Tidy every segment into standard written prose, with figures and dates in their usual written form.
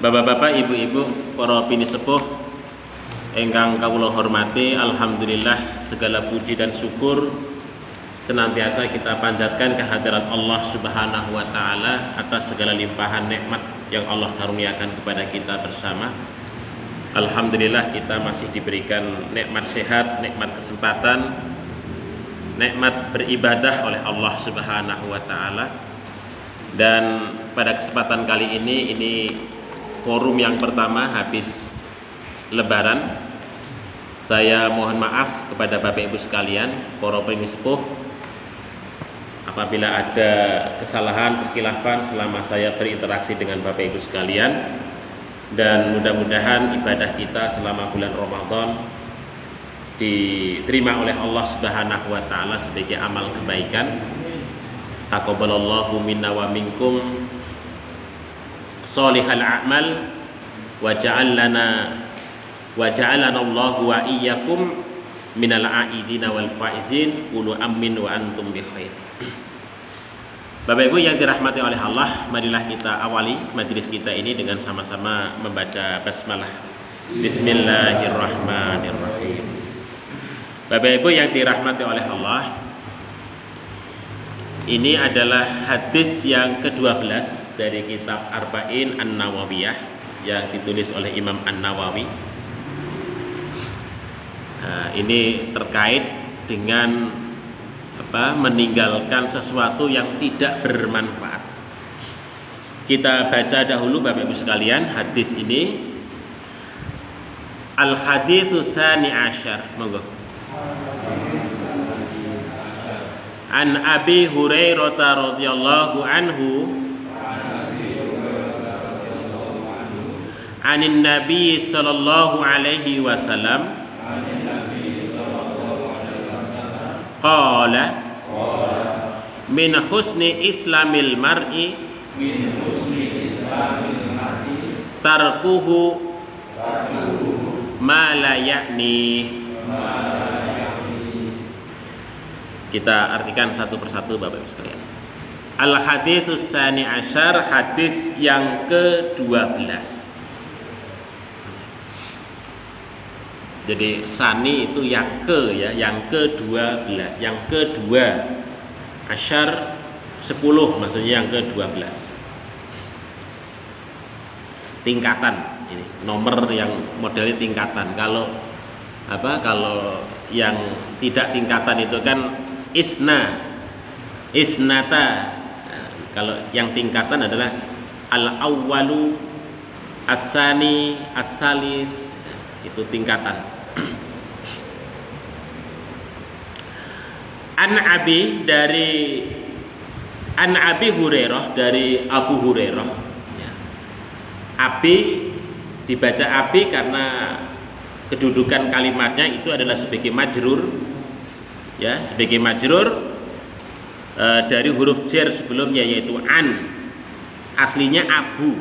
Bapak-bapak, ibu-ibu, para pinisepuh ingkang kawula hormati, alhamdulillah segala puji dan syukur senantiasa kita panjatkan kehadirat Allah Subhanahu wa taala atas segala limpahan nikmat yang Allah karuniakan kepada kita bersama. Alhamdulillah kita masih diberikan nikmat sehat, nikmat kesempatan, nikmat beribadah oleh Allah Subhanahu wa taala. Dan pada kesempatan kali ini forum yang pertama habis Lebaran. Saya mohon maaf kepada Bapak Ibu sekalian, para penisepuh, apabila ada kesalahan, kekhilafan selama saya berinteraksi dengan Bapak Ibu sekalian. Dan mudah-mudahan ibadah kita selama bulan Ramadan diterima oleh Allah Subhanahu wa taala sebagai amal kebaikan. Taqabbalallahu minna wa minkum sholihal a'mal wa ja'alana Allahu wa iyyakum minal a'idina wal faizin. Qulu amin wa antum bi khair. Bapak Ibu yang dirahmati oleh Allah, marilah kita awali majelis kita ini dengan sama-sama membaca basmalah. Bismillahirrahmanirrahim. Bapak Ibu yang dirahmati oleh Allah, ini adalah hadis yang ke-12 dari kitab Arba'in An-Nawawiyah yang ditulis oleh Imam An-Nawawi. Ini terkait dengan meninggalkan sesuatu yang tidak bermanfaat. Kita baca dahulu Bapak Ibu sekalian hadis ini. Al-haditsu tsani asyar. Monggo. An Abi Hurairah radhiyallahu anhu anin Nabi sallallahu alaihi wasallam qala min husni islamil mar'i tarkuhu ma la ya'ni. Kita artikan satu persatu Bapak Ibu sekalian. Al-haditsus tsani asyar, hadis yang ke-12. Jadi sani itu yang ke, ya, yang ke-12, yang kedua. Asyar 10, maksudnya yang ke-12. Tingkatan ini, nomor yang modelnya tingkatan. Kalau yang tidak tingkatan itu kan isnata. Nah, kalau yang tingkatan adalah al-awwalu, as-sani, as-salis, itu tingkatan. An Abi Hurairah, dari Abu Hurairah. Abi dibaca Abi karena kedudukan kalimatnya itu adalah sebagai majrur, ya, sebagai majrur dari huruf jar sebelumnya yaitu an. Aslinya Abu,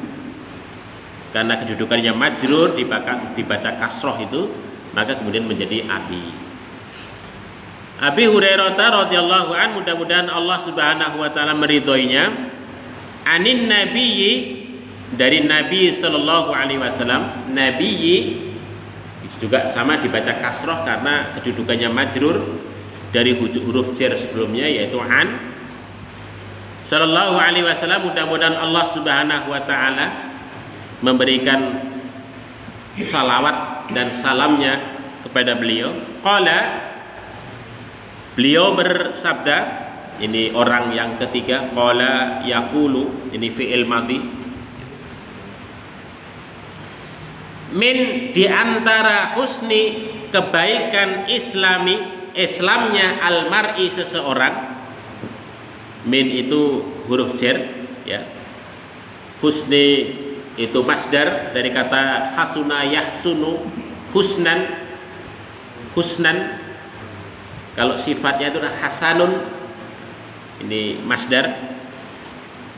karena kedudukannya majrur dibaca kasroh itu, maka kemudian menjadi Abi. Abi Hurairah radhiyallahu an, mudah-mudahan Allah Subhanahu wa taala meridhoinya, anin nabiyyi, dari Nabi sallallahu alaihi wasallam. Nabiyyi juga sama dibaca kasroh karena kedudukannya majrur dari huruf jar sebelumnya yaitu an. Sallallahu alaihi wasallam, mudah-mudahan Allah Subhanahu wa taala memberikan salawat dan salamnya kepada beliau. Qala, beliau bersabda, ini orang yang ketiga. Qala yaqulu, ini fi'il madhi. Min, diantara husni, kebaikan Islamnya al-mar'i, seseorang. Min itu huruf jar, ya. Husni itu masdar dari kata hasuna yahsunu, husnan. Kalau sifatnya itu hasanun, ini masdar.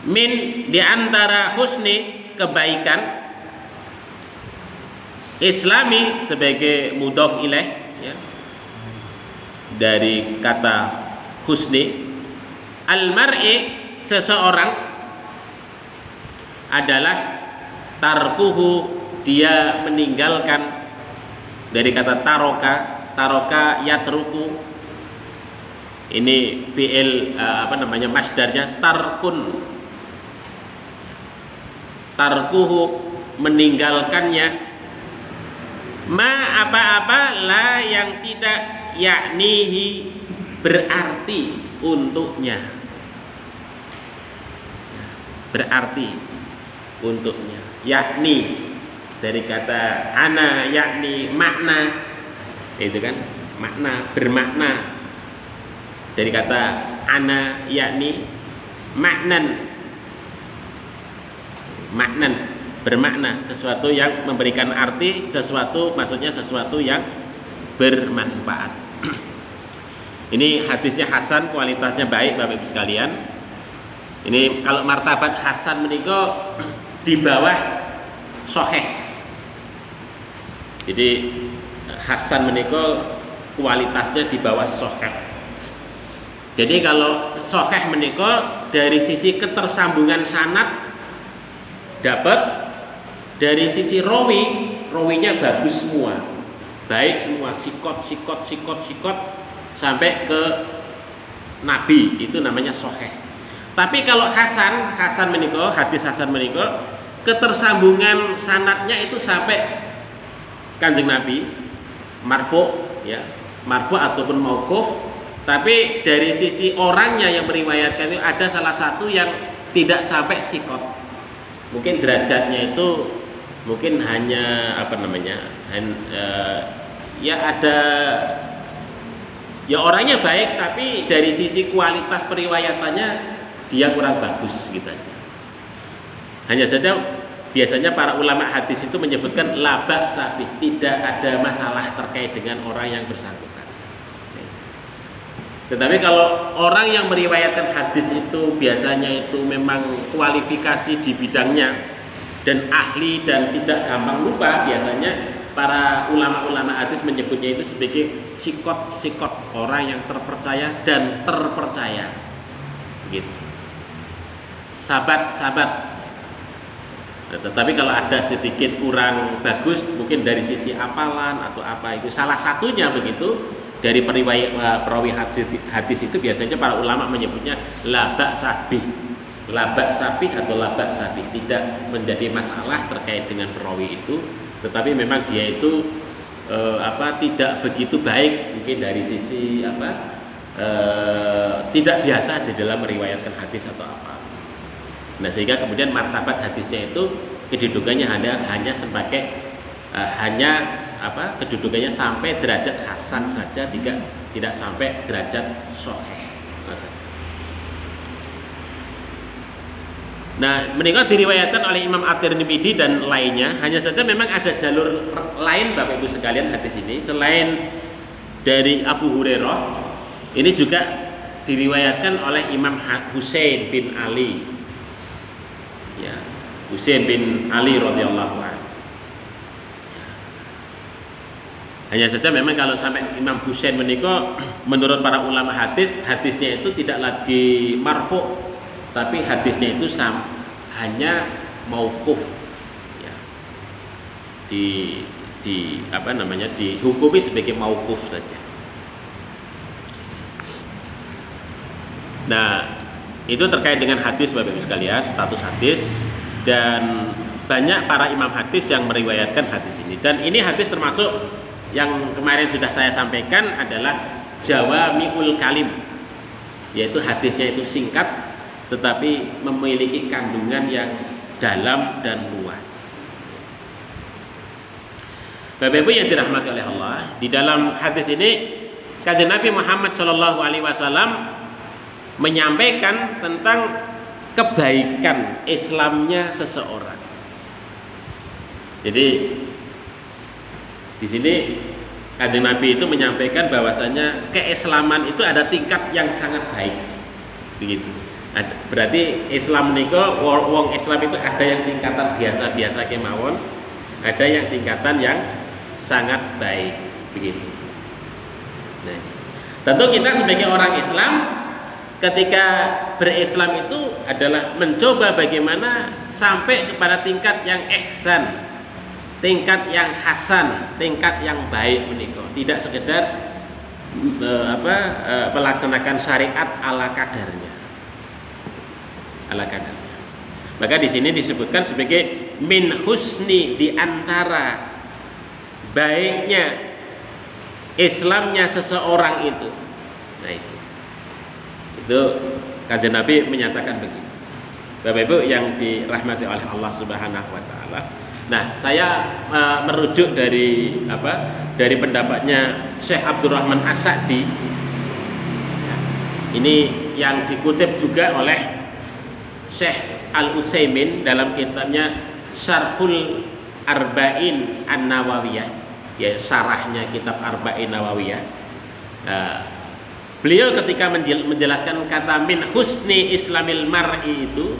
Min, diantara husni, kebaikan Islami sebagai mudhof ilaih, ya, dari kata husni. Al-mar'i, seseorang, adalah Tarkuhu, dia meninggalkan, dari kata taroka yatruku. Ini fi'il masdarnya tarkun. Tarkuhu, meninggalkannya. Ma apa-apa la yang tidak yaknihi, berarti untuknya. Berarti untuknya. Yakni dari kata ana, yakni makna, itu kan makna, bermakna. Dari kata ana yakni maknan, bermakna, sesuatu yang memberikan arti, sesuatu maksudnya sesuatu yang bermanfaat. Ini hadisnya hasan, kualitasnya baik Bapak Ibu sekalian. Ini kalau martabat hasan menika di bawah sahih. Jadi hasan menika kualitasnya di bawah sahih. Jadi kalau sahih menika dari sisi ketersambungan sanad dapat, dari sisi rawinya bagus semua, baik semua, sikot sampai ke Nabi, itu namanya sahih. Tapi kalau hasan menika, hadis hasan menika ketersambungan sanadnya itu sampai Kanjeng Nabi, marfu ya, marfu ataupun mauquf. Tapi dari sisi orangnya yang meriwayatkan itu ada salah satu yang tidak sampai sikot. Mungkin derajatnya itu mungkin hanya ya ada, ya orangnya baik, tapi dari sisi kualitas periwayatannya dia kurang bagus gitu aja. Hanya saja biasanya para ulama hadis itu menyebutkan la ba'sa bih, tidak ada masalah terkait dengan orang yang bersangkutan. Tetapi kalau orang yang meriwayatkan hadis itu biasanya itu memang kualifikasi di bidangnya dan ahli dan tidak gampang lupa, biasanya para ulama-ulama hadis menyebutnya itu sebagai sikot, orang yang terpercaya dan terpercaya, gitu. Sahabat. Nah, tetapi kalau ada sedikit kurang bagus, mungkin dari sisi hafalan atau apa, itu salah satunya begitu. Dari perawi hadis itu biasanya para ulama menyebutnya la ba'sa bih atau la ba'sa bih, tidak menjadi masalah terkait dengan perawi itu, tetapi memang dia itu tidak begitu baik, mungkin dari sisi tidak biasa di dalam meriwayatkan hadis atau apa. Nah, sehingga kemudian martabat hadisnya itu kedudukannya hanya sebagai kedudukannya sampai derajat hasan saja, tidak sampai derajat sahih. Nah, menika diriwayatkan oleh Imam At-Tirmidzi dan lainnya. Hanya saja memang ada jalur lain Bapak Ibu sekalian hadis ini selain dari Abu Hurairah. Ini juga diriwayatkan oleh Imam Husain bin Ali. Ya, Husain bin Ali radhiyallahu anhu. Hanya saja memang kalau sampai Imam Husain menika, menurut para ulama hadisnya itu tidak lagi marfu, tapi hadisnya itu hanya mauquf ya. Dihukumi sebagai mauquf saja. Nah, itu terkait dengan hadis Bapak Ibu sekalian, status hadis, dan banyak para imam hadis yang meriwayatkan hadis ini. Dan ini hadis termasuk yang kemarin sudah saya sampaikan adalah jawami'ul kalim, yaitu hadisnya itu singkat tetapi memiliki kandungan yang dalam dan luas. Bapak Ibu yang dirahmati oleh Allah, di dalam hadis ini Kanjeng Nabi Muhammad SAW menyampaikan tentang kebaikan Islamnya seseorang. Jadi di sini Kanjeng Nabi itu menyampaikan bahwasanya keislaman itu ada tingkat yang sangat baik, begitu. Berarti Islam niku, wong Islam itu ada yang tingkatan biasa-biasa kemawon, ada yang tingkatan yang sangat baik, begitu. Nah, tentu kita sebagai orang Islam ketika berislam itu adalah mencoba bagaimana sampai kepada tingkat yang ihsan, tingkat yang hasan, tingkat yang baik menika. Tidak sekedar melaksanakan syariat ala kadarnya. Ala kadarnya. Maka di sini disebutkan sebagai min husni, di antara baiknya Islamnya seseorang itu. Nah itu Kanjeng Nabi menyatakan begitu. Bapak Ibu yang dirahmati oleh Allah Subhanahu wa taala. Nah, saya merujuk dari pendapatnya Syekh Abdurrahman As-Sa'di. Ini yang dikutip juga oleh Syekh Al-Utsaimin dalam kitabnya Syarhul Arba'in An-Nawawiyah, ya syarahnya kitab Arba'in Nawawiyah. Beliau ketika menjelaskan kata min husni islamil mar'i itu,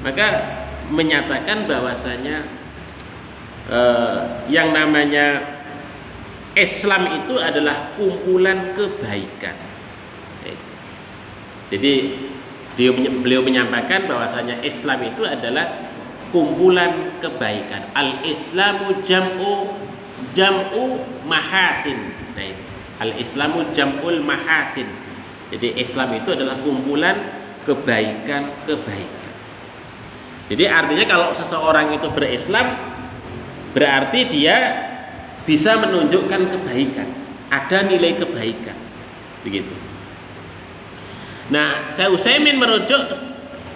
maka menyatakan bahwasanya yang namanya Islam itu adalah kumpulan kebaikan. Jadi beliau menyampaikan bahwasanya Islam itu adalah kumpulan kebaikan. Al-Islamu jam'u mahasin. Nah, Al-Islamu jam'ul mahasin. Jadi Islam itu adalah kumpulan kebaikan-kebaikan. Jadi artinya kalau seseorang itu berislam, berarti dia bisa menunjukkan kebaikan, ada nilai kebaikan, begitu. Nah, Syekh Utsaimin merujuk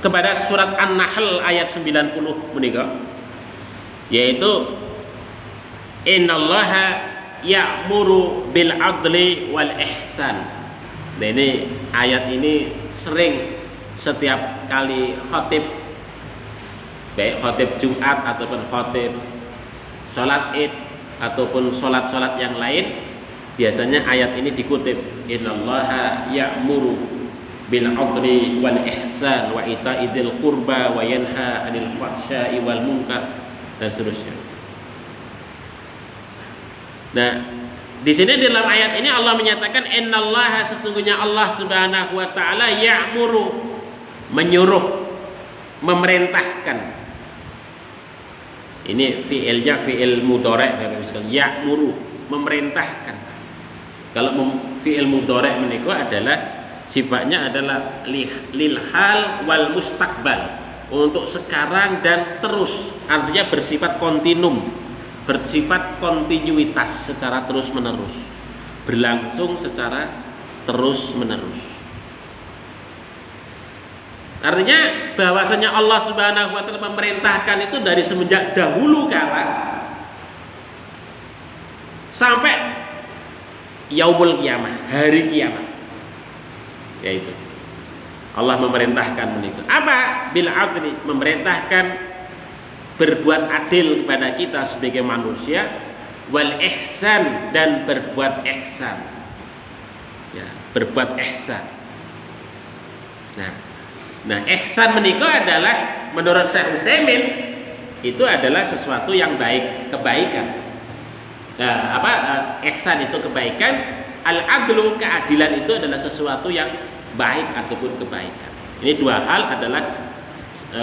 kepada surat An-Nahl ayat 90 menika, yaitu innallaha ya'muru bil adli wal ihsan. Nah, ini ayat ini sering setiap kali khatib, baik khatib Jumat ataupun khatib sholat Id ataupun sholat-sholat yang lain, biasanya ayat ini dikutip, innallaha ya'muru bil adli wal ihsan wa ita'idil qurba wa yanha 'anil fahsya'i wal munkar, dan seterusnya. Nah, di sini dalam ayat ini Allah menyatakan innallaha, sesungguhnya Allah Subhanahu wa taala ya'muru, menyuruh, memerintahkan. Ini fi'ilnya fi'il mudhari', Bapak Ibu sekalian, ya'muru, memerintahkan. Kalau fi'il mudhari' menika adalah sifatnya adalah lil hal wal mustaqbal, untuk sekarang dan terus, artinya bersifat kontinum, bersifat kontinuitas secara terus menerus, berlangsung secara terus menerus. Artinya bahwasanya Allah Subhanahu wa taala memerintahkan itu dari semenjak dahulu kala sampai yaumul kiamah, hari kiamat. Yaitu Allah memerintahkan menikah. Apa? Bil adli, memerintahkan berbuat adil kepada kita sebagai manusia, wal ihsan, dan berbuat ihsan. Ya, berbuat ihsan. Nah, ihsan menikah adalah menurut Syekh Utsaimin itu adalah sesuatu yang baik, kebaikan. Nah, ihsan itu kebaikan, al-adlu, keadilan itu adalah sesuatu yang baik ataupun kebaikan. Ini dua hal adalah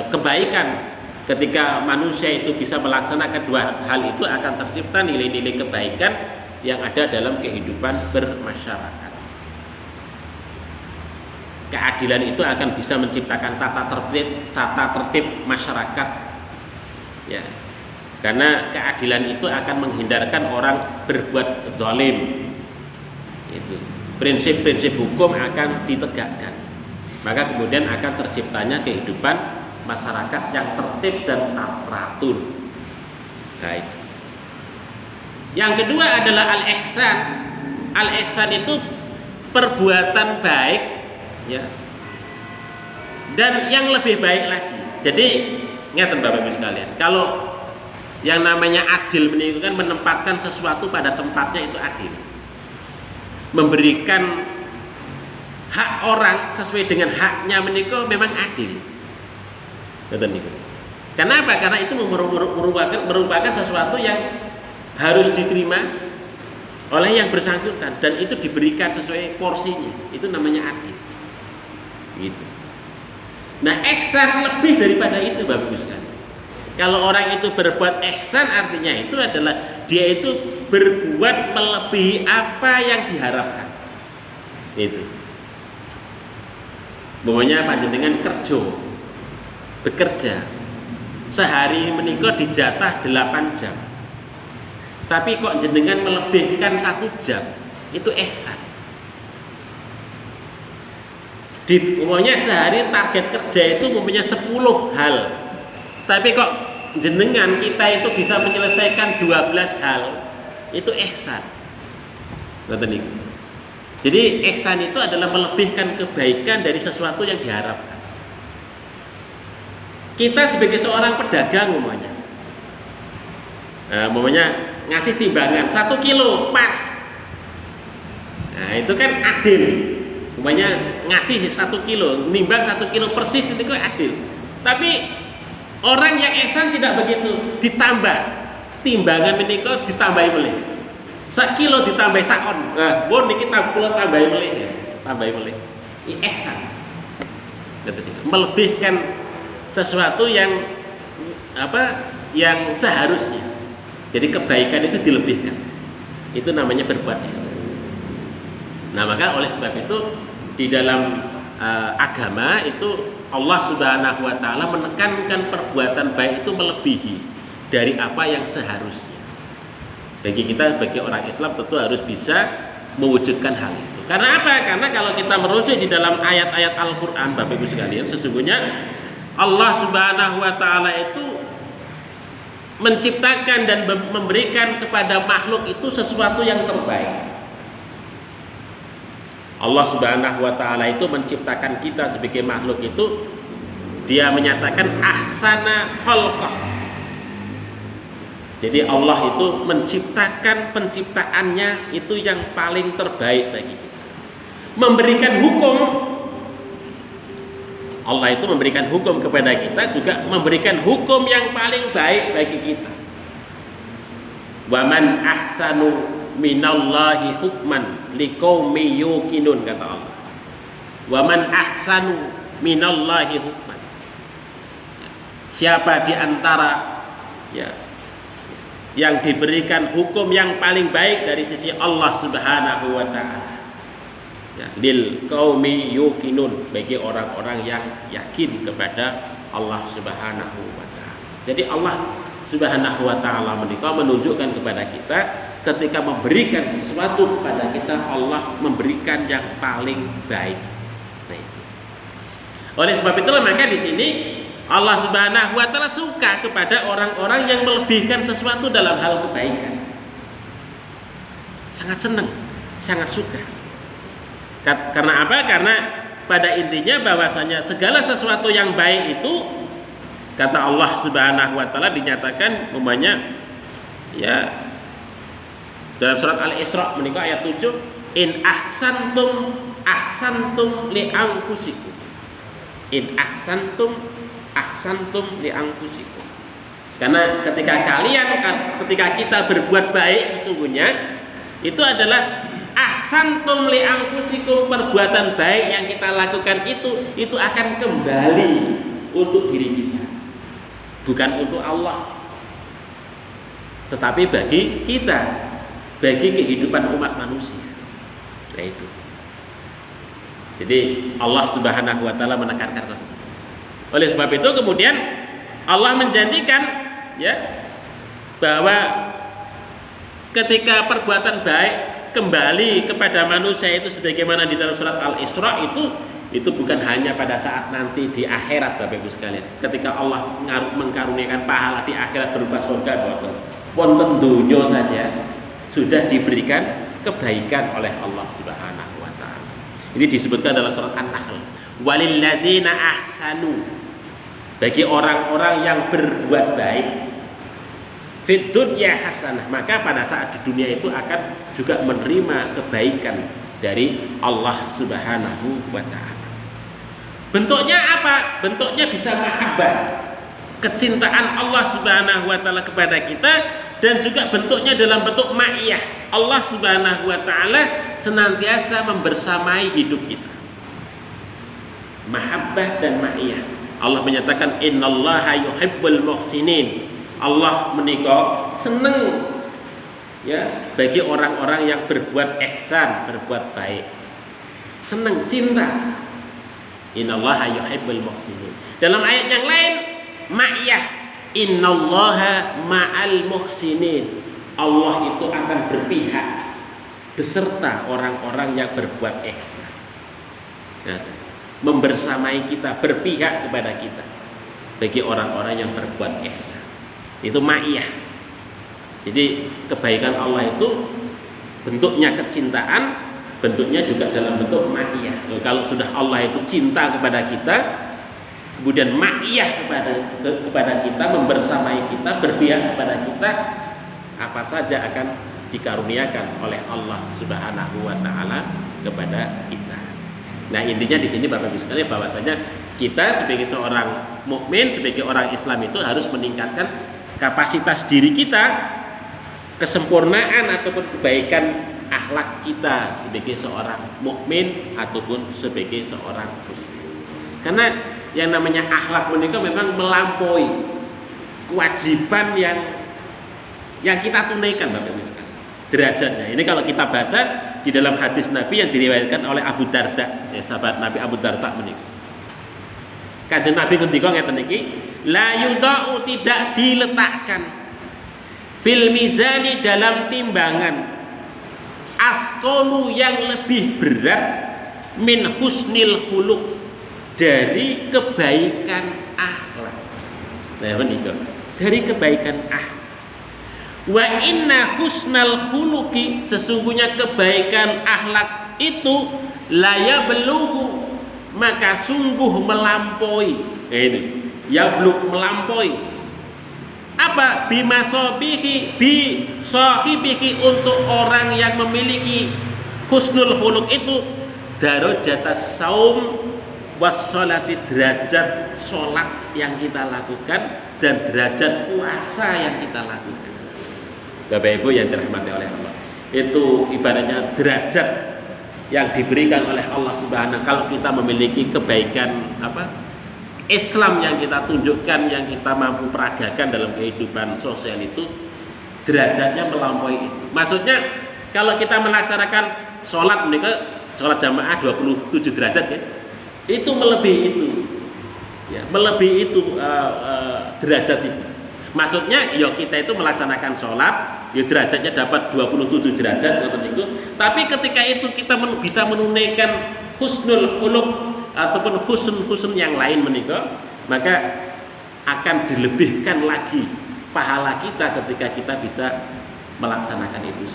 kebaikan. Ketika manusia itu bisa melaksanakan dua hal itu, akan tercipta nilai-nilai kebaikan yang ada dalam kehidupan bermasyarakat. Keadilan itu akan bisa menciptakan tata tertib masyarakat, ya, karena keadilan itu akan menghindarkan orang berbuat zalim. Itu prinsip-prinsip hukum akan ditegakkan, maka kemudian akan terciptanya kehidupan masyarakat yang tertib dan teratur. Baik. Yang kedua adalah al-ihsan. Al-ihsan itu perbuatan baik, ya, dan yang lebih baik lagi. Jadi ngeten Bapak Ibu sekalian, kalau yang namanya adil itu kan menempatkan sesuatu pada tempatnya, itu adil. Memberikan hak orang sesuai dengan haknya menika memang adil. Kenapa? Karena itu merupakan sesuatu yang harus diterima oleh yang bersangkutan, dan itu diberikan sesuai porsinya. Itu namanya adil. Gitu. Nah, ihsan lebih daripada itu Bapak Ibu sekalian. Kalau orang itu berbuat ihsan artinya itu adalah dia itu berbuat melebihi apa yang diharapkan. Itu. Pokoknya panjenengan bekerja sehari menikah dijatah 8 jam. Tapi kok jenengan melebihkan 1 jam, itu ihsan. Umumnya sehari target kerja itu mempunyai 10 hal. Tapi kok jenengan kita itu bisa menyelesaikan 12 hal, itu ihsan. Ngoten niku. Jadi ihsan itu adalah melebihkan kebaikan dari sesuatu yang diharapkan. Kita sebagai seorang pedagang umumnya ngasih timbangan 1 kilo pas. Nah, itu kan adil. Umumnya ngasih 1 kilo, nimbang 1 kilo persis, itu kan adil. Tapi orang yang ihsan tidak begitu, ditambah timbangan menika ditambahi melih. 1 kilo ditambah sakon. Nah, pun niki kula tambahi melih ya, tambahi melih. Ini ihsan. Melebihkan sesuatu yang yang seharusnya. Jadi kebaikan itu dilebihkan. Itu namanya berbuat ihsan. Nah, maka oleh sebab itu di dalam agama itu Allah Subhanahu wa taala menekankan perbuatan baik itu melebihi dari apa yang seharusnya. Bagi kita, bagi orang Islam tentu harus bisa mewujudkan hal itu. Karena apa? Karena kalau kita merujuk di dalam ayat-ayat Al-Qur'an, Bapak Ibu sekalian, sesungguhnya Allah Subhanahu wa taala itu menciptakan dan memberikan kepada makhluk itu sesuatu yang terbaik. Allah Subhanahu wa taala itu menciptakan kita sebagai makhluk itu, dia menyatakan ahsana khalqah. Jadi Allah itu menciptakan penciptaannya itu yang paling terbaik bagi kita. Memberikan hukum, Allah itu memberikan hukum kepada kita, juga memberikan hukum yang paling baik bagi kita. Wa man ahsanu minallahi hukman liqaumi yuqinun, kata Allah. Wa man ahsanu minallahi hukman. Siapa di antara yang diberikan hukum yang paling baik dari sisi Allah Subhanahu wa taala. Lil qaumi yuqinun, bagi orang-orang yang yakin kepada Allah Subhanahu wa taala. Jadi Allah Subhanahu wa taala menunjukkan kepada kita, ketika memberikan sesuatu kepada kita, Allah memberikan yang paling baik. Nah, itu. Oleh sebab itulah maka di sini Allah Subhanahu wa taala suka kepada orang-orang yang melebihkan sesuatu dalam hal kebaikan. Sangat senang, sangat suka. Karena apa? Karena pada intinya bahwasanya segala sesuatu yang baik itu, kata Allah Subhanahu wa taala, dinyatakan dalam surat Al-Isra menika ayat 7, in ahsantum li anfusikum. In ahsantum li anfusikum. Karena ketika kita berbuat baik, sesungguhnya itu adalah ahsantum li anfusikum, perbuatan baik yang kita lakukan itu akan kembali untuk diri kita, bukan untuk Allah, tetapi bagi kita, bagi kehidupan umat manusia. Nah, itu. Jadi Allah Subhanahu wa taala menekankan itu. Oleh sebab itu kemudian Allah menjanjikan bahwa ketika perbuatan baik kembali kepada manusia itu sebagaimana di dalam surat Al-Isra itu bukan hanya pada saat nanti di akhirat, Bapak Ibu sekalian. Ketika Allah mengkaruniakan pahala di akhirat berupa surga, wonten dunya saja sudah diberikan kebaikan oleh Allah Subhanahu wa taala. Ini disebutkan dalam surat An-Nahl. Walilladzina ahsanu, bagi orang-orang yang berbuat baik, fid dunya hasanah, maka pada saat di dunia itu akan juga menerima kebaikan dari Allah Subhanahu wa taala. Bentuknya apa? Bentuknya bisa mahabbah, kecintaan Allah Subhanahu wa taala kepada kita, dan juga bentuknya dalam bentuk ma'iyah. Allah Subhanahu wa taala senantiasa membersamai hidup kita. Mahabbah dan ma'iyah. Allah menyatakan innallaha yuhibbul muhsinin. Allah menika seneng ya bagi orang-orang yang berbuat ihsan, berbuat baik. Seneng, cinta. Innallaha yuhibbul muhsinin. Dalam ayat yang lain, ma'iyah, innallaha ma'al muhsinin. Allah itu akan berpihak beserta orang-orang yang berbuat ihsan. Nah, membersamai kita, berpihak kepada kita bagi orang-orang yang berbuat ihsan. Itu ma'iyah. Jadi kebaikan Allah itu bentuknya kecintaan, bentuknya juga dalam bentuk ma'iyah. Kalau sudah Allah itu cinta kepada kita, kemudian ma'iyah kepada kita, membersamai kita, berpihak kepada kita, apa saja akan dikaruniakan oleh Allah Subhanahu wa taala kepada kita. Nah, intinya di sini Bapak Ibu sekalian bahwasanya kita sebagai seorang mukmin, sebagai orang Islam itu harus meningkatkan kapasitas diri kita, kesempurnaan ataupun kebaikan akhlak kita sebagai seorang mukmin ataupun sebagai seorang muslim. Karena yang namanya akhlak menika memang melampaui kewajiban yang kita tunaikan Bapak Ibu sekalian. Derajatnya. Ini kalau kita baca di dalam hadis Nabi yang diriwayatkan oleh Abu Darda, ya, sahabat Nabi Abu Darda menika. Kanjeng Nabi ngendika ngeten iki, la yudau, tidak diletakkan fil mizani, dalam timbangan, asqalu, yang lebih berat, min husnil khuluq, dari kebaikan akhlak. Nah, menika dari kebaikan akhlak. Wa inna husnal khuluqi, sesungguhnya kebaikan akhlak itu laya beluhu, maka sungguh melampaui. Ini ya belum melampaui apa? Bimasobihi, bi sahibihi, untuk orang yang memiliki husnul khuluq itu, darajatas saum wassolati, derajat sholat yang kita lakukan dan derajat puasa yang kita lakukan. Bapak Ibu yang dirahmati oleh Allah, itu ibaratnya derajat yang diberikan oleh Allah Subhanahu. Kalau kita memiliki kebaikan Islam yang kita tunjukkan, yang kita mampu peragakan dalam kehidupan sosial, itu derajatnya melampaui itu. Maksudnya kalau kita melaksanakan sholat jamaah 27 derajat ya, itu melebihi itu ya, melebihi itu derajat itu. Maksudnya ya kita itu melaksanakan sholat ya derajatnya dapat 27 derajat itu. Tapi ketika itu kita bisa menunaikan husnul khuluq ataupun husn yang lain menika, maka akan dilebihkan lagi pahala kita ketika kita bisa melaksanakan itu.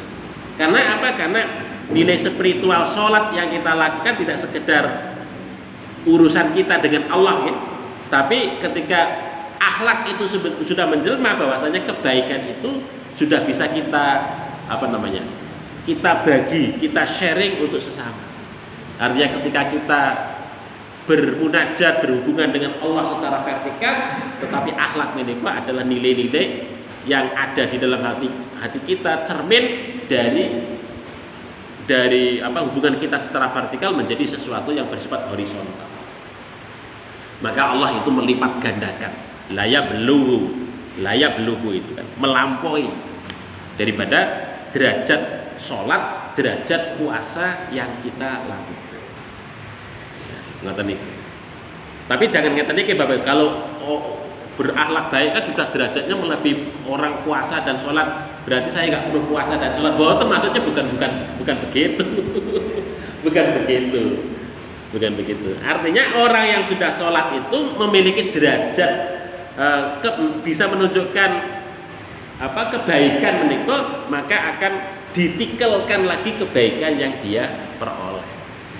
Karena apa? Karena nilai spiritual sholat yang kita lakukan tidak sekedar urusan kita dengan Allah ya, tapi ketika akhlak itu sudah menjelma, bahwasanya kebaikan itu sudah bisa kita kita bagi, kita sharing untuk sesama. Artinya ketika kita bermunajat, berhubungan dengan Allah secara vertikal, tetapi akhlak menika adalah nilai-nilai yang ada di dalam hati kita, cermin dari hubungan kita secara vertikal menjadi sesuatu yang bersifat horizontal. Maka Allah itu melipat gandakan, layak beluhu itu kan, melampaui daripada derajat sholat, derajat puasa yang kita lakukan. Ngoten iki. Tapi jangan ngeten iki Bapak, kalau berakhlak baik kan sudah derajatnya melebihi orang puasa dan sholat, berarti saya nggak perlu puasa dan sholat. Bahwa maksudnya bukan begitu. Bukan begitu. Artinya orang yang sudah sholat itu memiliki derajat bisa menunjukkan kebaikan menika, maka akan ditikelkan lagi kebaikan yang dia peroleh.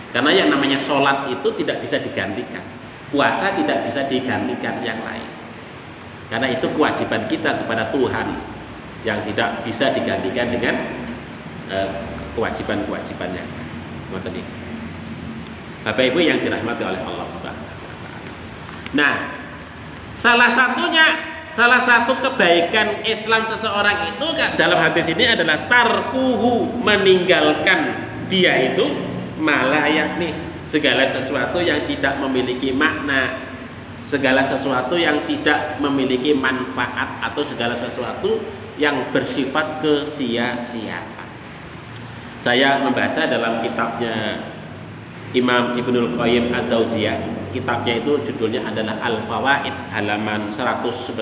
Karena yang namanya sholat itu tidak bisa digantikan, puasa tidak bisa digantikan yang lain. Karena itu kewajiban kita kepada Tuhan yang tidak bisa digantikan dengan kewajiban-kewajiban yang lain. Bapak Ibu yang dirahmati oleh Allah Subhanahu wa taala. Nah, salah satu kebaikan Islam seseorang itu dalam hadis ini adalah tarkuhu, meninggalkan dia itu malah yakni segala sesuatu yang tidak memiliki makna, segala sesuatu yang tidak memiliki manfaat, atau segala sesuatu yang bersifat kesia-siaan. Saya membaca dalam kitabnya Imam Ibnul Qayyim Az-Jauziyah. Kitabnya itu judulnya adalah Al-Fawaid, halaman 111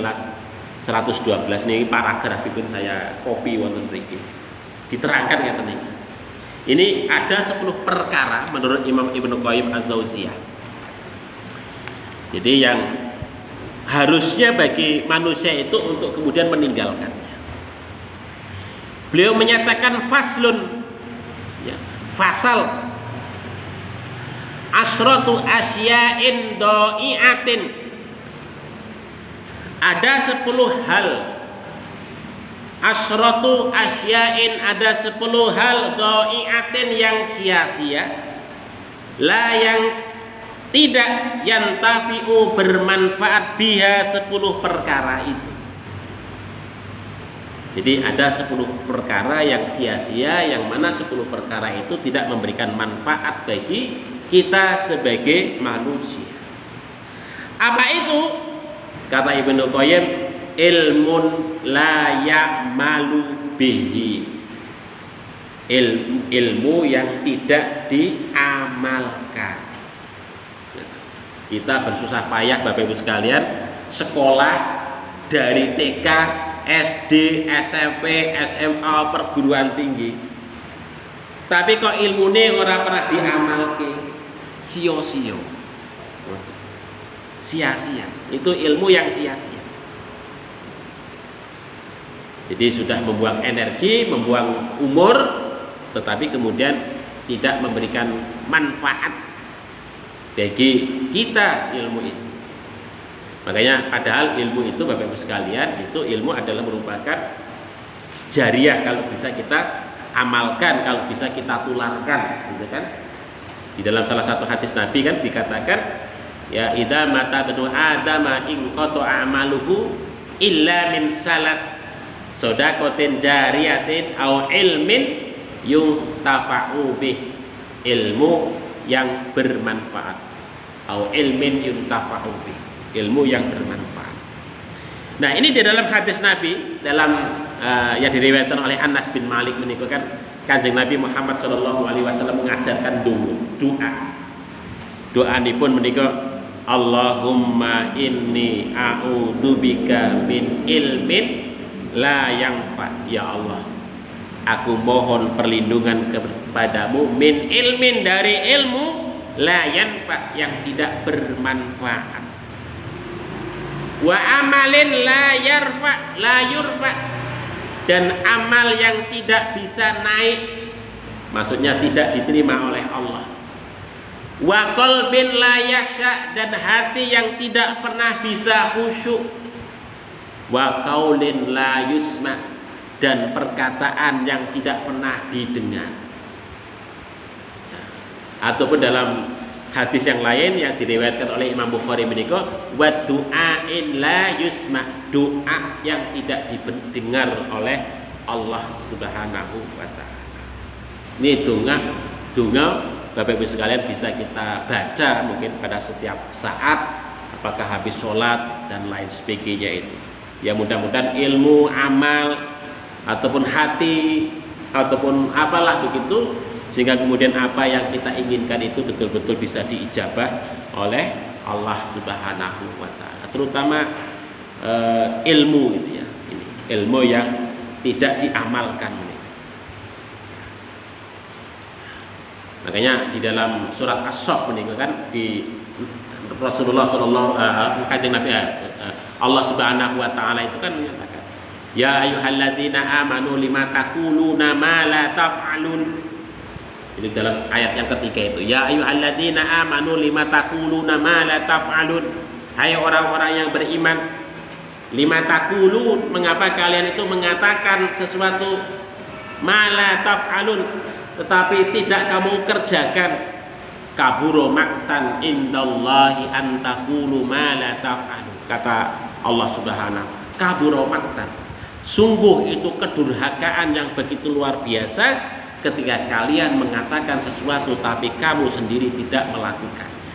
112. Ini paragraf itu saya copy wonten mriki. Diterangkan ngeten niki. Ini ada 10 perkara menurut Imam Ibnul Qayyim Az-Jauziyah. Jadi yang harusnya bagi manusia itu untuk kemudian meninggalkannya. Beliau menyatakan faslun, ya, fasal asratu asya'in do'iatin, ada 10 hal, asratu asya'in, ada 10 hal do'iatin yang sia-sia, la yang tidak yantafi'u bermanfaat biha, 10 perkara itu. Jadi ada 10 perkara yang sia-sia, yang mana 10 perkara itu tidak memberikan manfaat bagi kita sebagai manusia. Apa itu? Kata Ibnu Qayyim, ilmun la ya'malu bihi, ilmu yang tidak diamalkan. Kita bersusah payah Bapak Ibu sekalian, sekolah dari TK, SD, SMP, SMA, perguruan tinggi, tapi kok ilmune ora pernah diamalke, sia-sia. Sia-sia. Itu ilmu yang sia-sia. Jadi sudah membuang energi, membuang umur, tetapi kemudian tidak memberikan manfaat bagi kita ilmu itu. Makanya padahal ilmu itu Bapak Ibu sekalian, itu ilmu adalah merupakan jariah kalau bisa kita amalkan, kalau bisa kita tularkan, gitu kan? Di dalam salah satu hadis Nabi kan dikatakan, ya idza mata banu adama in qata'a amaluhu illa min salas, shadaqatin jariyatin au ilmin yuntafa'u bih, ilmu yang bermanfaat, au ilmin yuntafa'u bih, ilmu yang bermanfaat. Nah, ini di dalam hadis Nabi, dalam yang diriwayatkan oleh Anas bin Malik menyebutkan Kanjeng Nabi Muhammad sallallahu alaihi wasallam mengajarkan doa. Doa nipun menika, Allahumma inni a'udzubika min ilmin la yanfa. Ya Allah, aku mohon perlindungan kepadamu min ilmin, dari ilmu la yanfa, yang tidak bermanfaat, wa amalin la yarfa la yurfa, dan amal yang tidak bisa naik, maksudnya tidak diterima oleh Allah, wa qalbin la yakhsha, dan hati yang tidak pernah bisa khusyuk, wa qaulin la yusma, dan perkataan yang tidak pernah didengar. Ataupun dalam hadis yang lain yang diriwayatkan oleh Imam Bukhari menika, wa du'ain la yusma, doa yang tidak didengar oleh Allah Subhanahu wa taala. Ini donga Bapak Ibu sekalian bisa kita baca mungkin pada setiap saat, apakah habis sholat dan lain sebagainya itu. Ya mudah-mudahan ilmu, amal, ataupun hati, ataupun apalah begitu, sehingga kemudian apa yang kita inginkan itu betul-betul bisa diijabah oleh Allah Subhanahu wa taala. Terutama ilmu gitu ya. Ini ilmu yang tidak diamalkan ini. Makanya di dalam surat As-Saff ini kan di Rasulullah sallallahu Kanjeng Nabi Allah Subhanahu wa taala itu kan menyatakan, ya ayyuhalladzina amanu lima taquluna ma la taf'alun. Jadi dalam ayat yang ketiga itu, ya ayyuhalladzina amanu lima taquluna ma la taf'alun. Hai orang-orang yang beriman, lima taqulun, mengapa kalian itu mengatakan sesuatu ma la taf'alun, tetapi tidak kamu kerjakan. Kaburo maktan indallahi an taqulu ma la taf'alun. Kata Allah Subhanahu, kaburo maktan, sungguh itu kedurhakaan yang begitu luar biasa ketika kalian mengatakan sesuatu tapi kamu sendiri tidak melakukannya.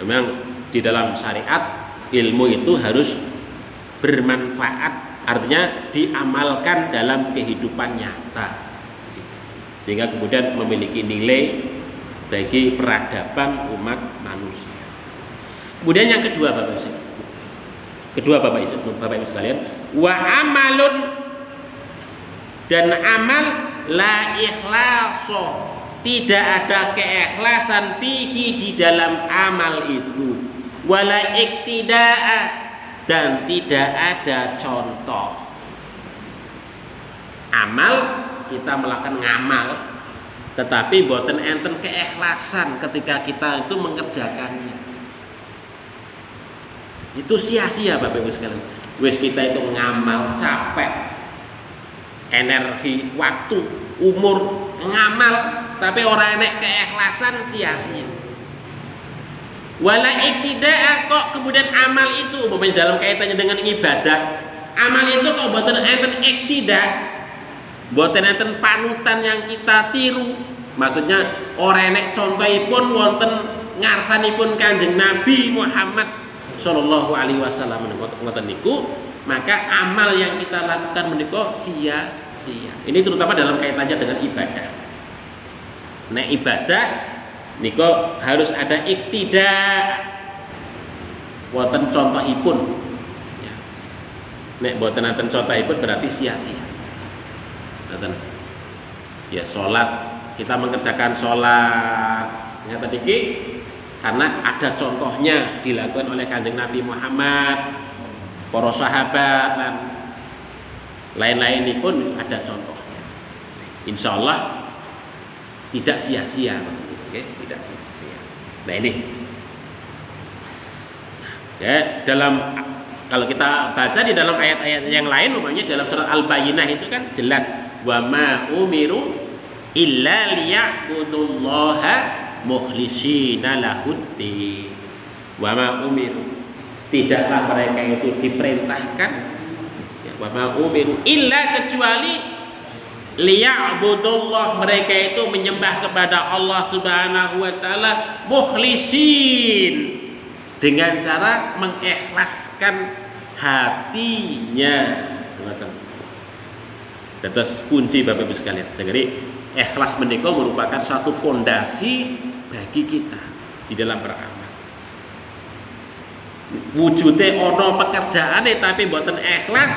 Memang di dalam syariat ilmu itu harus bermanfaat, artinya diamalkan dalam kehidupan nyata, sehingga kemudian memiliki nilai bagi peradaban umat manusia. Kemudian yang kedua Bapak Ibu sekalian, wa amalun, dan amal la ikhlaso, tidak ada keikhlasan fihi di dalam amal itu, wala iktida'a, dan tidak ada contoh. Amal, kita melakukan ngamal, tetapi boten enten keikhlasan ketika kita itu mengerjakannya. Itu sia-sia Bapak Ibu sekalian. Wis kita itu ngamal capek, energi, waktu, umur ngamal, tapi orang enek keikhlasan, sia-sia. Wala iktida'a, kok kemudian amal itu umpamanya dalam kaitannya dengan ibadah, amal itu kok boten enten iktida', boten enten panutan yang kita tiru. Maksudnya orang enek contohipun wonten ngarsanipun Kanjeng Nabi Muhammad sallallahu alaihi wasallam ngoten niku, maka amal yang kita lakukan menika sia-sia. Ini terutama dalam kaitannya dengan ibadah. Nek ibadah niko harus ada iktidak, wonten contohipun. Ya. Nek boten enten contohipun berarti sia-sia. Ngoten. Ya salat, kita mengerjakan salat ngeten iki karena ada contohnya dilakukan oleh Kanjeng Nabi Muhammad, para sahabat dan lain-lain ini pun ada contohnya. Insya Allah tidak sia-sia. Tidak sia-sia. Nah ini ya, dalam kalau kita baca di dalam ayat-ayat yang lain, umpamanya dalam surat Al-Bayyinah itu kan jelas, wa ma umiru illa liya'budullaha mukhlishina lahuddin. Wa ma umiru, tidaklah mereka itu diperintahkan, ya, wa ma umiru illa, kecuali liya'budullah, mereka itu menyembah kepada Allah Subhanahu wa taala mukhlishin, dengan cara mengikhlaskan hatinya. Terus kunci Bapak Ibu sekalian, jadi ikhlas menika merupakan satu fondasi bagi kita di dalam beramal. Wujudnya ono pekerjaane tapi mboten ikhlas,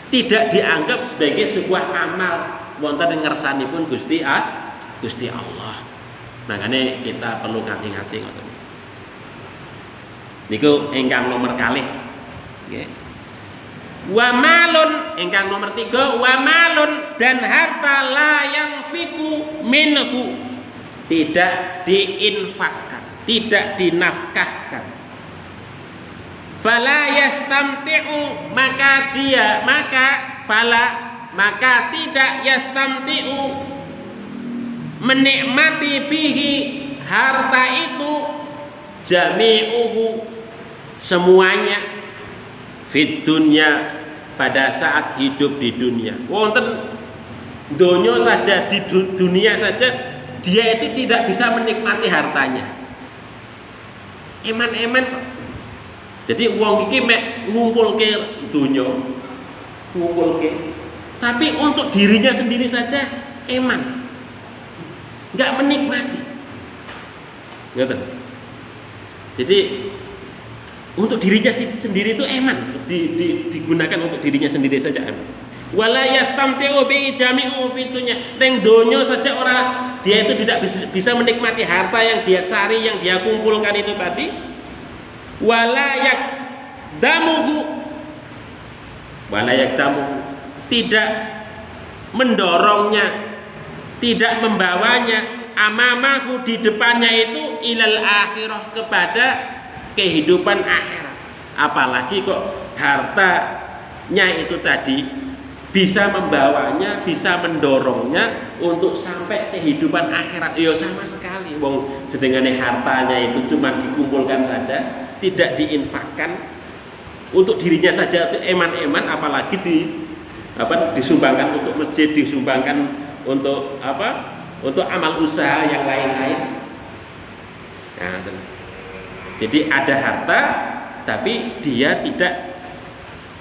tidak dianggap sebagai sebuah amal, wonten ngersanipun Gusti Allah. Makanya kita perlu hati-hati ngoten. Niku ingkang nomor kalih. Nggih. Wa malun, ingkang nomor 3, wa malun, dan harta la yang fiku minhu, tidak diinfakkan, tidak dinafkahkan. Fala yastamti'u, maka tidak yastamti'u, menikmati bihi, harta itu, jami'uhu, semuanya, fit dunya, pada saat hidup di dunia. Wonten donya saja, di dunia saja dia itu tidak bisa menikmati hartanya. Eman-eman kok. Jadi wong iki mek ngumpulke donya, ngumpulke, tapi untuk dirinya sendiri saja eman, nggak menikmati. Ngoten. Jadi untuk dirinya sendiri itu eman, digunakan untuk dirinya sendiri saja eman. Wala yastamti'u bi jami'u fitunya, teng donya saja orang, dia itu tidak bisa menikmati harta yang dia cari, yang dia kumpulkan itu tadi. Wala yakdamuhu, tidak mendorongnya, tidak membawanya, amamahu, di depannya itu, ilal akhirah, kepada kehidupan akhirat. Apalagi kok hartanya itu tadi bisa membawanya, bisa mendorongnya untuk sampai kehidupan akhirat. Ya sama sekali, wong sedengane hartanya itu cuma dikumpulkan saja, tidak diinfakkan untuk dirinya saja itu eman-eman, apalagi disumbangkan untuk masjid, disumbangkan untuk untuk amal usaha yang lain-lain. Nah, jadi ada harta tapi dia tidak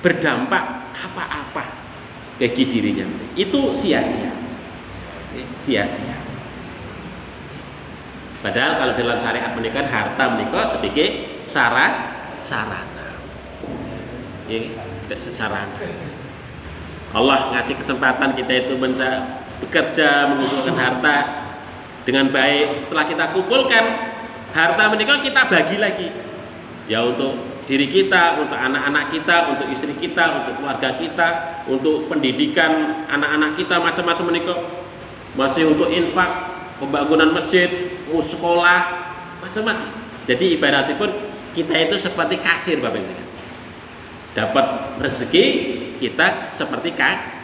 berdampak apa-apa bagi dirinya, itu sia-sia. Padahal kalau dalam syariat menikah, harta menikah sebagai sarana. Sarana. Allah ngasih kesempatan kita itu bekerja mengumpulkan harta dengan baik. Setelah kita kumpulkan harta menikah, kita bagi lagi. Ya untuk diri kita, untuk anak-anak kita, untuk istri kita, untuk keluarga kita, untuk pendidikan anak-anak kita, macam-macam menikah. Masih untuk infak, pembangunan masjid, sekolah, macam-macam. Jadi ibaratnya pun kita itu seperti kasir, Bapak Ibu. Dapat rezeki kita seperti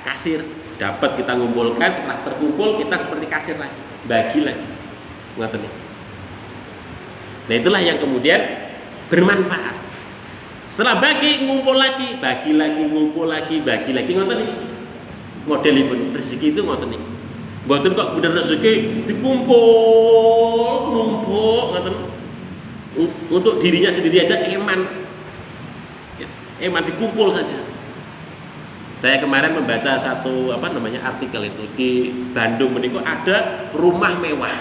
kasir. Dapat kita ngumpulkan, setelah terkumpul kita seperti kasir lagi, bagi lagi. Ngoten niku. Nah, itulah yang kemudian bermanfaat. Setelah bagi, ngumpul lagi, bagi lagi, ngumpul lagi, bagi lagi. Ngoten niku. Modelipun rezeki itu ngoten niku. Mboten kok bener rezeki dikumpul, numpuk ngoten. Untuk dirinya sendiri aja eman. Eman dikumpul saja. Saya kemarin membaca satu artikel itu di Bandung menika ada rumah mewah.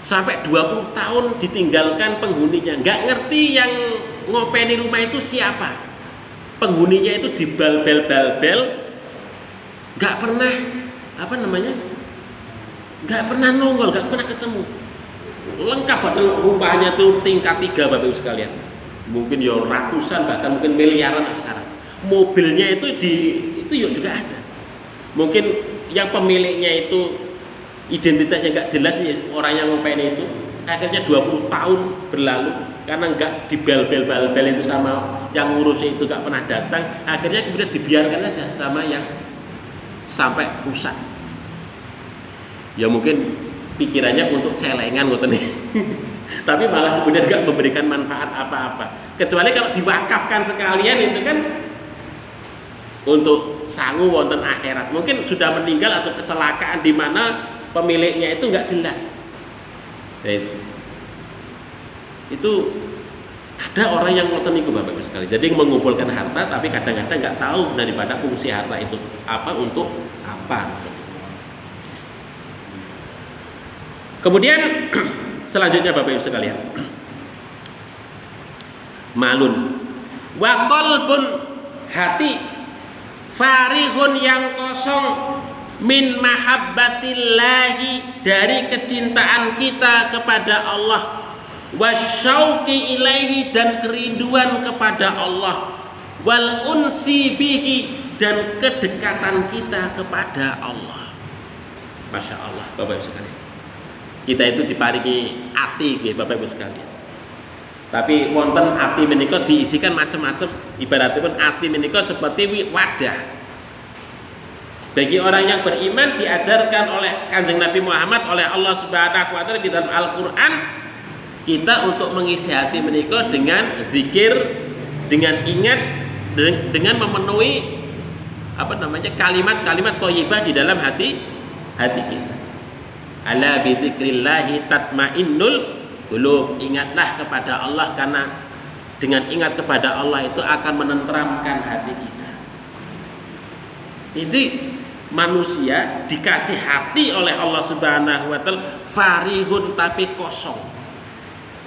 Sampai 20 tahun ditinggalkan penghuninya, nggak ngerti yang ngopeni rumah itu siapa. Penghuninya itu dibal-bel, nggak pernah nggak pernah nongol, nggak pernah ketemu. Lengkap rumahnya tuh tingkat 3, Bapak Ibu sekalian. Mungkin ya ratusan, bahkan mungkin miliaran sekarang. Mobilnya itu juga ada. Mungkin yang pemiliknya itu identitasnya nggak jelas ya, orang yang ngopeni itu. Akhirnya 20 tahun berlalu karena nggak dibel-bel itu sama yang ngurusnya itu nggak pernah datang. Akhirnya kemudian dibiarkan aja sama yang sampai rusak. Ya mungkin pikirannya untuk celengan ngoten nih. Tapi malah kemudian nggak memberikan manfaat apa-apa. Kecuali kalau diwakafkan sekalian itu kan untuk sangu wonten akhirat. Mungkin sudah meninggal atau kecelakaan di mana pemiliknya itu nggak jelas. Ya, itu ada orang yang ngoten niku Bapak Ibu sekalian. Jadi mengumpulkan harta tapi kadang-kadang nggak tahu daripada fungsi harta itu untuk apa. Kemudian selanjutnya Bapak Ibu sekalian, malun wa qalbun, hati farihun yang kosong min mahabbatillahi, dari kecintaan kita kepada Allah, wasyauqi ilaihi, dan kerinduan kepada Allah, wal unsi bihi, dan kedekatan kita kepada Allah. Masya Allah Bapak Ibu sekalian, kita itu diparingi ati nggih Bapak Ibu sekalian. Tapi wonten ati menika diisikan macam-macam. Ibaratipun ati menika seperti wadah. Bagi orang yang beriman diajarkan oleh Kanjeng Nabi Muhammad, oleh Allah Subhanahu wa taala di dalam Al-Qur'an, kita untuk mengisi hati menika dengan zikir, dengan ingat, dengan memenuhi kalimat-kalimat thayyibah di dalam hati kita. Ala bi dzikrillahi tatmainnul qulub. Ingatlah kepada Allah, karena dengan ingat kepada Allah itu akan menenteramkan hati kita. Jadi manusia dikasih hati oleh Allah Subhanahu wa taala farihun, tapi kosong.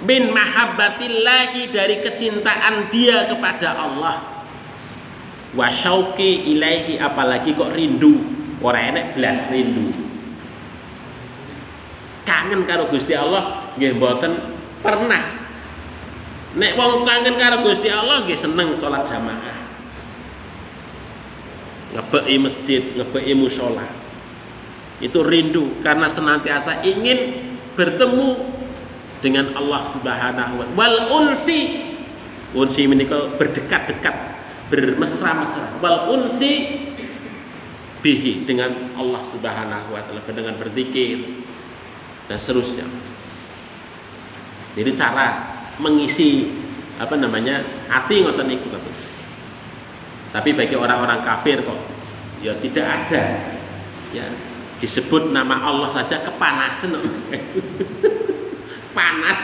Min mahabbatillahi, dari kecintaan dia kepada Allah. Wa syauqi ilaihi, apalagi kok rindu. Ora enek belas rindu. Kangen karo Gusti Allah nggih mboten pernah. Nek wong kangen karo Gusti Allah nggih seneng salat jamaah, ngebeki masjid, ngebeki mushola. Itu rindu karena senantiasa ingin bertemu dengan Allah Subhanahu wa taala. Wal unsi menika berdekat-dekat, bermesra-mesra. Wal unsi bihi, dengan Allah Subhanahu wa taala, dengan berzikir dan seterusnya. Jadi cara mengisi hati ngoten niku. Tapi bagi orang-orang kafir kok ya tidak ada ya disebut nama Allah saja kepanasan. Panas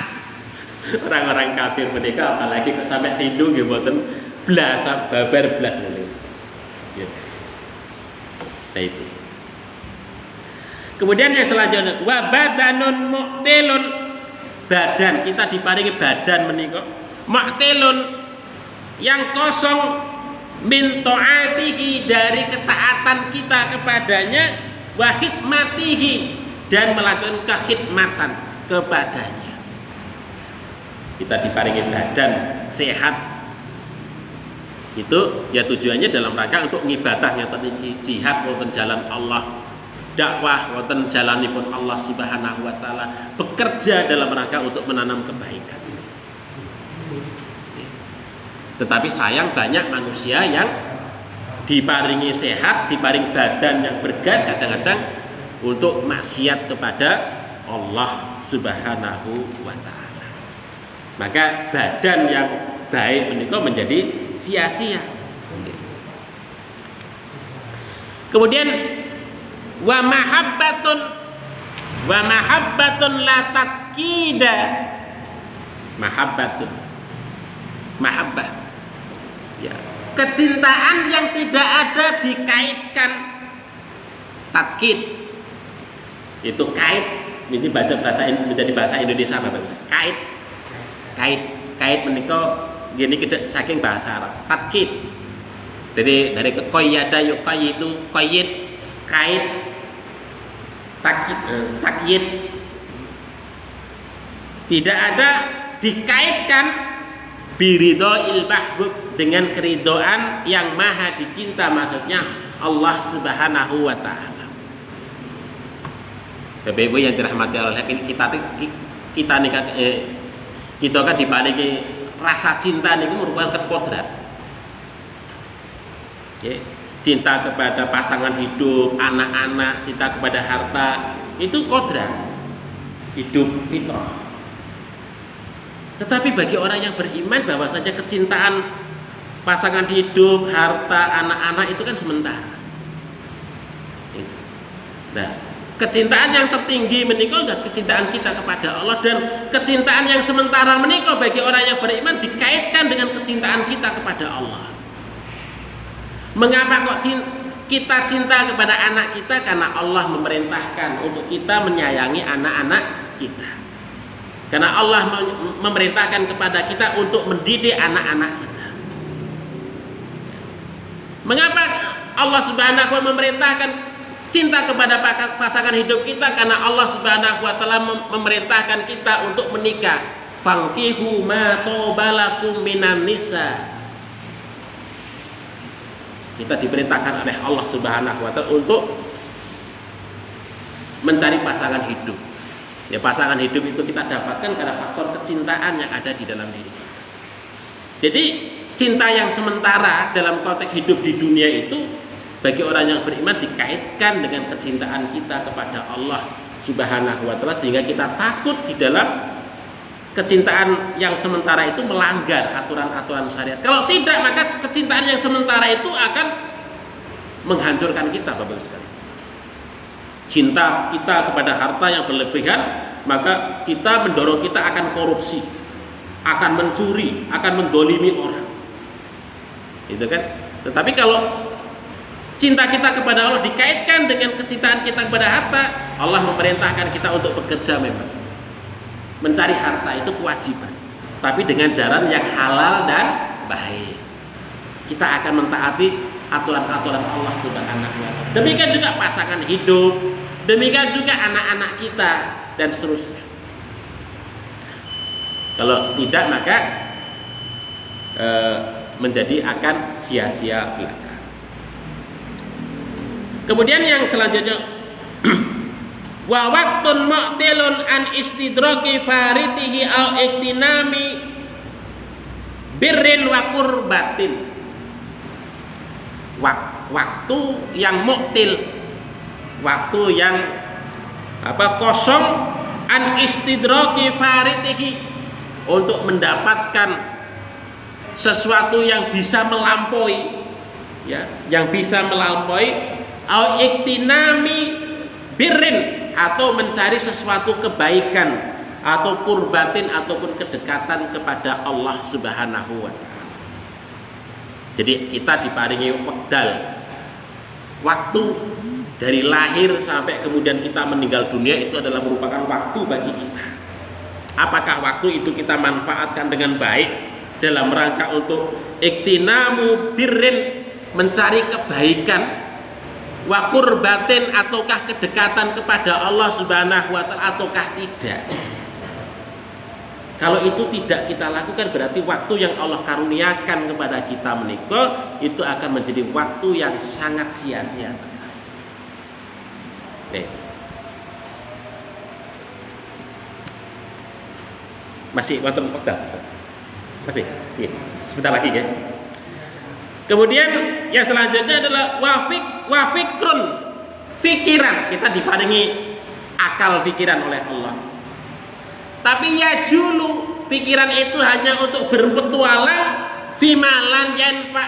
orang-orang kafir mereka, apalagi kok sampai rindu nggih mboten blas babar blas ngene. Ya. Nah itu. Kemudian yang selanjutnya wa badanun mu'tilun, badan kita diparingi badan menika mu'tilun yang kosong min ta'atihi dari ketaatan kita kepadanya wa khidmatihi dan melakukan kekhidmatan kepadanya. Kita diparingi badan sehat itu ya tujuannya dalam rangka untuk ngibadah ngeten jihad wonten jalan Allah, dakwah wonten jalanipun Allah Subhanahu wa taala, bekerja dalam rangka untuk menanam kebaikan. Tetapi sayang banyak manusia yang diparingi sehat, diparingi badan yang bergas kadang-kadang untuk maksiat kepada Allah Subhanahu wa taala. Maka badan yang baik menika menjadi sia-sia. Kemudian wa mahabbatun la tatkida. Mahabbah ya, kecintaan yang tidak ada dikaitkan. Tatkid itu kait, ini menjadi bahasa Indonesia apa? Kait menika gini saking bahasa Arab. Tatkid dari qayyada yuqayyidu, qayyid kait, takyid tidak ada dikaitkan biridhoil mahbub, dengan keridhaan yang maha dicinta, maksudnya Allah Subhanahu wa taala. Bapak Ibu yang dirahmati Allah, kita kan diparingi rasa cinta niku merupakan kodrat. Ya, cinta kepada pasangan hidup, anak-anak, cinta kepada harta, itu kodrat, hidup fitrah. Tetapi bagi orang yang beriman bahwasanya kecintaan pasangan hidup, harta, anak-anak itu kan sementara. Nah, kecintaan yang tertinggi menika adalah kecintaan kita kepada Allah, dan kecintaan yang sementara menika bagi orang yang beriman dikaitkan dengan kecintaan kita kepada Allah. Mengapa kok kita cinta kepada anak kita? Karena Allah memerintahkan untuk kita menyayangi anak-anak kita. Karena Allah memerintahkan kepada kita untuk mendidik anak-anak kita. Mengapa Allah Subhanahu wa taala memerintahkan cinta kepada pasangan hidup kita? Karena Allah Subhanahu wa taala memerintahkan kita untuk menikah. Fankihu ma tobalakum minan nisa. Kita diperintahkan oleh Allah Subhanahu wa taala untuk mencari pasangan hidup. Ya, pasangan hidup itu kita dapatkan karena faktor kecintaan yang ada di dalam diri. Jadi cinta yang sementara dalam konteks hidup di dunia itu bagi orang yang beriman dikaitkan dengan kecintaan kita kepada Allah Subhanahu wa taala, sehingga kita takut di dalam kecintaan yang sementara itu melanggar aturan-aturan syariat. Kalau tidak, maka kecintaan yang sementara itu akan menghancurkan kita, Bapak sekalian. Cinta kita kepada harta yang berlebihan, maka kita mendorong kita akan korupsi, akan mencuri, akan mendolimi orang. Itu kan? Tetapi kalau cinta kita kepada Allah dikaitkan dengan kecintaan kita kepada harta, Allah memerintahkan kita untuk bekerja memang. Mencari harta itu kewajiban, tapi dengan jalan yang halal dan baik. Kita akan mentaati aturan-aturan Allah Subhanahu wa taala. Demikian juga pasangan hidup, demikian juga anak-anak kita dan seterusnya. Kalau tidak, maka menjadi akan sia-sia belaka. Kemudian yang selanjutnya wa waqtun mu'tilun an istidraki faritihi au iktinami birrin wa qurbatin. Waktu yang mu'til, waktu yang kosong, an istidraki faritihi, untuk mendapatkan sesuatu yang bisa melampaui ya, yang bisa melampaui au iktinami birrin, atau mencari sesuatu kebaikan atau kurbatin ataupun kedekatan kepada Allah Subhanahu wa taala. Jadi kita diparingi wekdal, waktu dari lahir sampai kemudian kita meninggal dunia itu adalah merupakan waktu bagi kita. Apakah waktu itu kita manfaatkan dengan baik dalam rangka untuk iktinamu birrin, mencari kebaikan, wa qurbatin, ataukah kedekatan kepada Allah Subhanahu wa taala ataukah tidak? Kalau itu tidak kita lakukan, berarti waktu yang Allah karuniakan kepada kita menikah itu akan menjadi waktu yang sangat sia-sia sekali. Masih wonten wekdal? Masih? Iya. Sebentar lagi ya. Kemudian yang selanjutnya adalah wafikrun, fikiran. Kita diparingi akal fikiran oleh Allah. Tapi ya julu, pikiran itu hanya untuk berpetualang fimalan yanfa,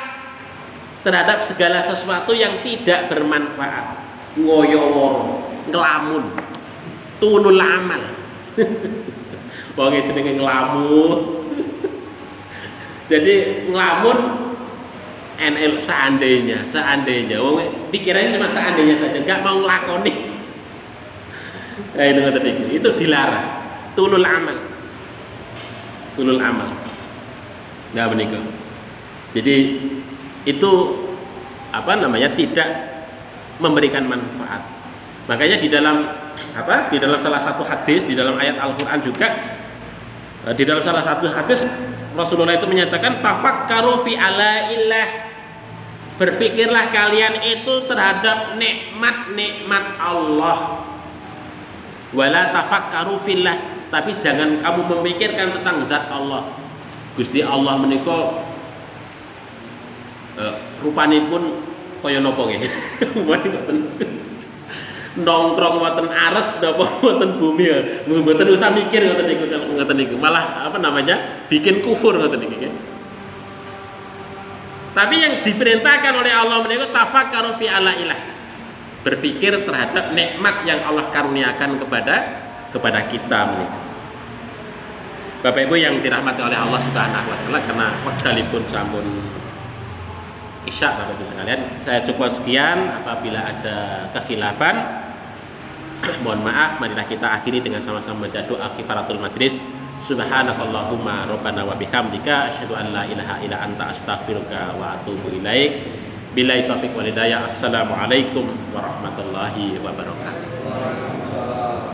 terhadap segala sesuatu yang tidak bermanfaat. Ngoyoworo, ngelamun, tunul amal. Wong jenenge ngelamun. Jadi ngelamun NL seandainya. Wong pikirannya cuma seandainya saja, nggak mau ngelakoni. Nah, itu dilarang. Tulul amal, nggak menikah. Jadi itu tidak memberikan manfaat. Makanya di dalam salah satu hadis, di dalam ayat Al-Quran juga, di dalam salah satu hadis Rasulullah itu menyatakan tafakkaru fi alaillah, berpikirlah kalian itu terhadap nikmat-nikmat Allah, wala tafakkaru fillah, tapi jangan kamu memikirkan tentang zat Allah. Gusti Allah menika rupanipun kaya napa nggih? Nongkrong wonten ares napa wonten bumi ya. Mboten usah mikir ngoten niku. Malah bikin kufur ngoten niku. Tapi yang diperintahkan oleh Allah menika tafakkaru fi alailah, berpikir terhadap nikmat yang Allah karuniakan kepada kita menika. Bapak Ibu yang dirahmati oleh Allah Subhanahu wa taala, karena wektalipun sampun Isya Bapak Ibu sekalian, saya cukup sekian. Apabila ada kekhilafan mohon maaf. Marilah kita akhiri dengan sama-sama membaca doa kifaratul majlis. Subhanakallahumma rabbana wa bihamdika asyhadu an la ilaha illa anta astaghfiruka wa atubu ilaik. Billahi taufiq wal hidayah. Assalamualaikum warahmatullahi wabarakatuh.